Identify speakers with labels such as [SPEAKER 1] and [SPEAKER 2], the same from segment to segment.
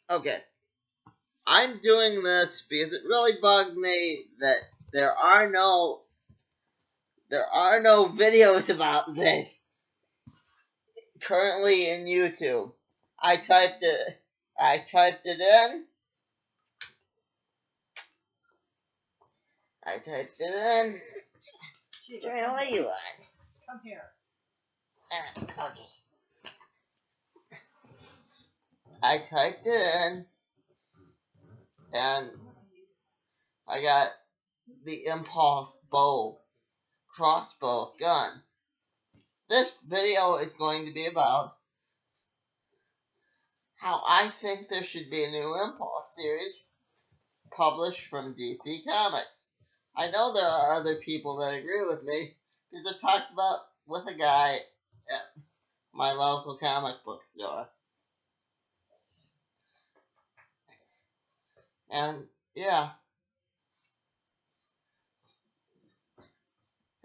[SPEAKER 1] Okay, I'm doing this because it really bugged me that there are no videos about this currently in YouTube. I typed it in. Serena, what do you want?
[SPEAKER 2] Come here.
[SPEAKER 1] Okay. I typed it in, and I got the Impulse crossbow gun. This video is going to be about how I think there should be a new Impulse series published from DC Comics. I know there are other people that agree with me because I've talked about with a guy at my local comic book store. And yeah.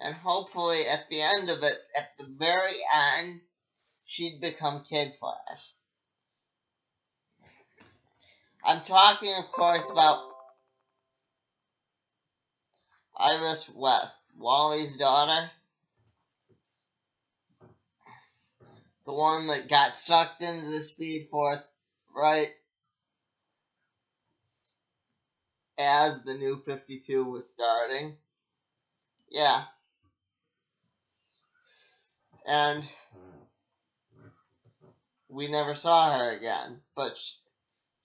[SPEAKER 1] And hopefully at the end of it, at the very end, she'd become Kid Flash. I'm talking, of course, about Iris West, Wally's daughter. The one that got sucked into the Speed Force right as the New 52 was starting. Yeah. And we never saw her again. But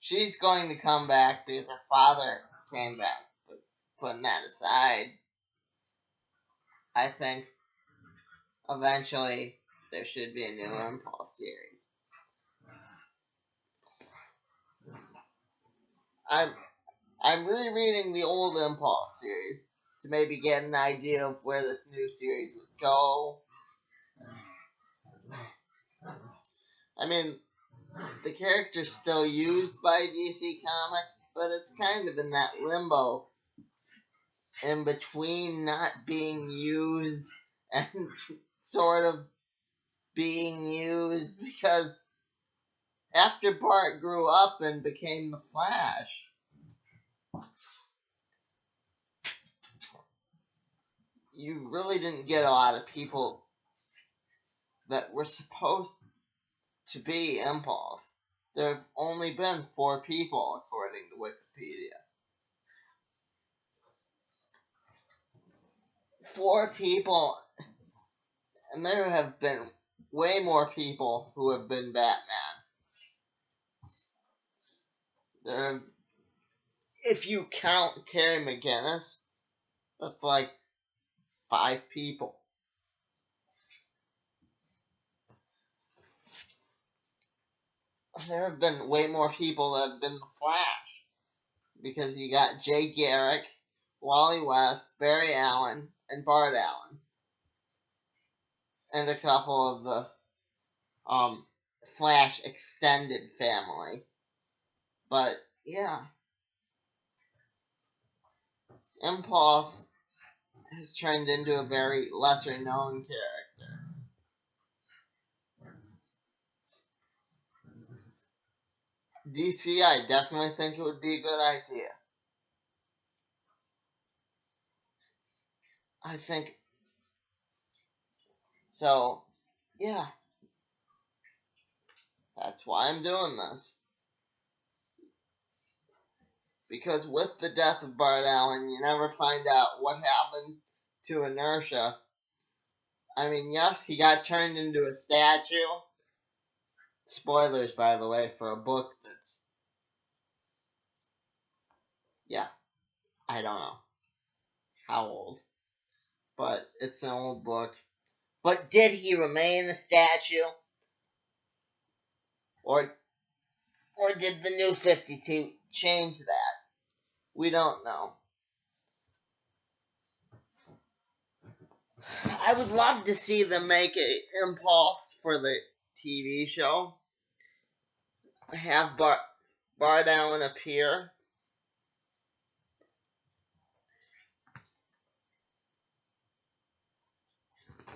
[SPEAKER 1] she's going to come back because her father came back. But putting that aside, I think eventually there should be a new Impulse series. I'm rereading the old Impulse series to maybe get an idea of where this new series would go. I mean, the character's still used by DC Comics, but it's kind of in that limbo in between not being used and sort of being used, because after Bart grew up and became the Flash, you really didn't get a lot of people that were supposed to be Impulse. There have only been 4 people, according to Wikipedia. 4 people, and there have been way more people who have been Batman. There, if you count Terry McGinnis, that's like 5 people. There have been way more people that have been the Flash, because you got Jay Garrick, Wally West, Barry Allen, and Bart Allen, and a couple of the Flash extended family. But yeah, Impulse has turned into a very lesser known character. DC, I definitely think it would be a good idea. I think so. Yeah, that's why I'm doing this. Because with the death of Bart Allen, you never find out what happened to Inertia. I mean, yes, he got turned into a statue. Spoilers, by the way, for a book that's... Yeah, I don't know how old. But it's an old book. But did he remain a statue? Or did the New 52 change that? We don't know. I would love to see them make an Impulse for the TV show. Have Bart Allen appear.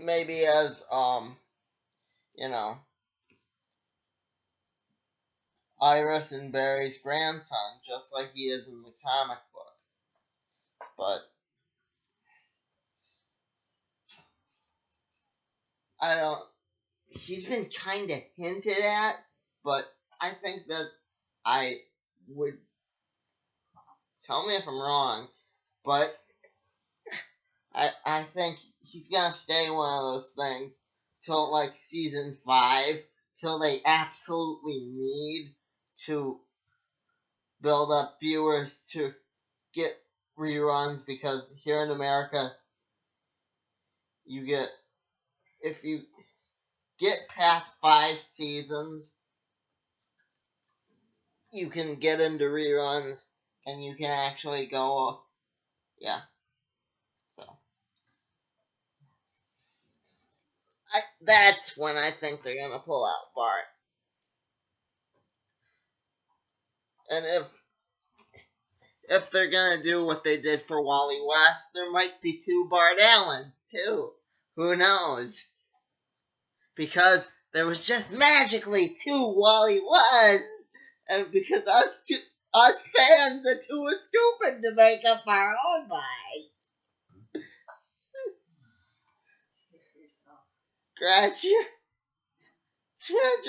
[SPEAKER 1] Maybe as, you know, Iris and Barry's grandson, just like he is in the comic book. But I don't. He's been kind of hinted at, but I think that I would. Tell me if I'm wrong, but I think he's gonna stay one of those things till like season 5, till they absolutely need to build up viewers to get reruns, because here in America, you get, if you get past 5 seasons, you can get into reruns and you can actually go, yeah. So that's when I think they're gonna pull out Bart. And if they're gonna do what they did for Wally West, there might be 2 Bart Allens too. Who knows? Because there was just magically 2 Wally Wests, and because us fans are too stupid to make up our own minds. Scratch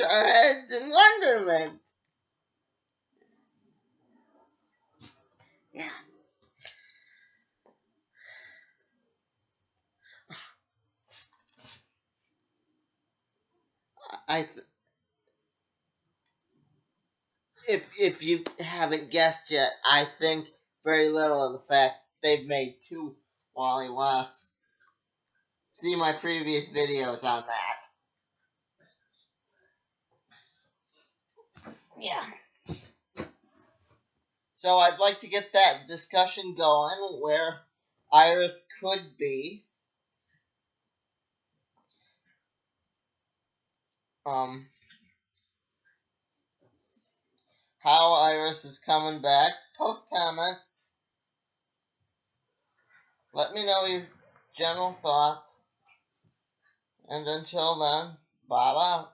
[SPEAKER 1] our heads in wonderment. Yeah. If you haven't guessed yet, I think very little of the fact they've made 2 Wally Wests. See my previous videos on that. Yeah. So I'd like to get that discussion going where Iris could be. How Iris is coming back. Post comment. Let me know your general thoughts. And until then, bye bye.